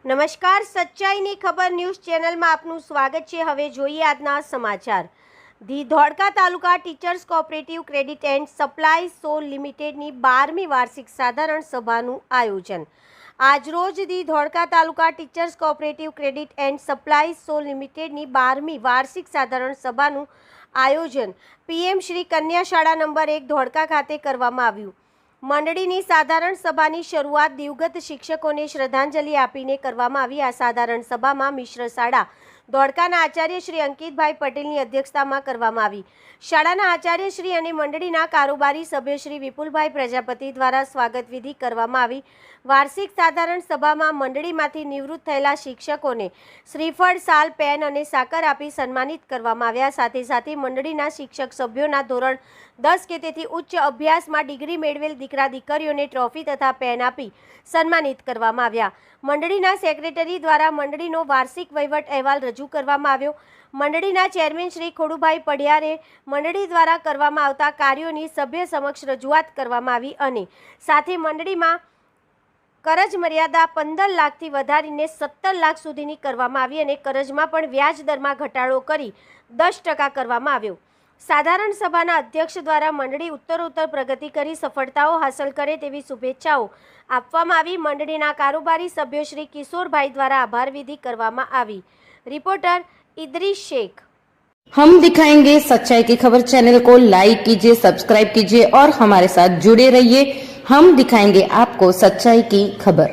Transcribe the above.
નમસ્કાર, સચ્ચાઈની ખબર ન્યૂઝ ચેનલમાં આપનું સ્વાગત છે। હવે જોઈએ આજના સમાચાર। The Dholka taluka teachers cooperative credit and supply સોલ લિમિટેડની 12મી વાર્ષિક સાધારણ સભાનું આયોજન। આજરોજ the Dholka taluka teachers cooperative credit and supply સોલ લિમિટેડની 12મી વાર્ષિક સાધારણ સભાનું આયોજન પીએમ શ્રી કન્યા શાળા નંબર 1 ધોળકા ખાતે કરવામાં આવ્યું। મંડળીની સાધારણ સભાની શરૂઆત દિવગત શિક્ષકોને શ્રદ્ધાંજલિ આપીને કરવામાં આવી। આ સાધારણ સભામાં મિશ્ર શાળા ધોળકાના આચાર્ય શ્રી અંકિતભાઈ પટેલની અધ્યક્ષતામાં કરવામાં આવી। શાળાના આચાર્ય શ્રી અને મંડળીના કારોબારી સભ્ય શ્રી વિપુલભાઈ પ્રજાપતિ દ્વારા સ્વાગત વિધિ કરવામાં આવી। વાર્ષિક સાધારણ સભામાં મંડળીમાંથી નિવૃત્ત થયેલા શિક્ષકોને શ્રીફળ, શાલ, પેન અને સાકર આપી સન્માનિત કરવામાં આવ્યા। સાથે સાથે મંડળીના શિક્ષક સભ્યોના ધોરણ 10 કે તેથી ઉચ્ચ અભ્યાસમાં ડિગ્રી મેળવેલ દીકરા દીકરીઓને ટ્રોફી તથા પેન આપી સન્માનિત કરવામાં આવ્યા। મંડળીના સેક્રેટરી દ્વારા મંડળીનો વાર્ષિક વહીવટ અહેવાલ રજૂ કરવામાં આવ્યો। મંડળીના ચેરમેન શ્રી ખોડુભાઈ પડિયારે મંડળી દ્વારા કરવામાં આવતા કાર્યોની સભ્ય સમક્ષ રજૂઆત કરવામાં આવી અને સાથે મંડળીમાં કરજ મર્યાદા 15 લાખથી વધારીને 17 લાખ સુધીની કરવામાં આવી અને કરજમાં પણ વ્યાજ દરમાં ઘટાડો કરી 10% કરવામાં આવ્યો। સાધારણ સભાના અધ્યક્ષ દ્વારા મંડળી ઉત્તરોત્તર પ્રગતિ કરી સફળતાઓ હાંસલ કરે તેવી શુભેચ્છાઓ આપવામાં આવી। મંડળીના કારોબારી સભ્યો શ્રી કિશોરભાઈ દ્વારા આભાર વિધિ કરવામાં આવી। રિપોર્ટર इदरीस शेख। हम दिखाएंगे सच्चाई की खबर चैनल को लाइक कीजिए, सब्सक्राइब कीजिए और हमारे साथ जुड़े रहिए। हम दिखाएंगे आपको सच्चाई की खबर।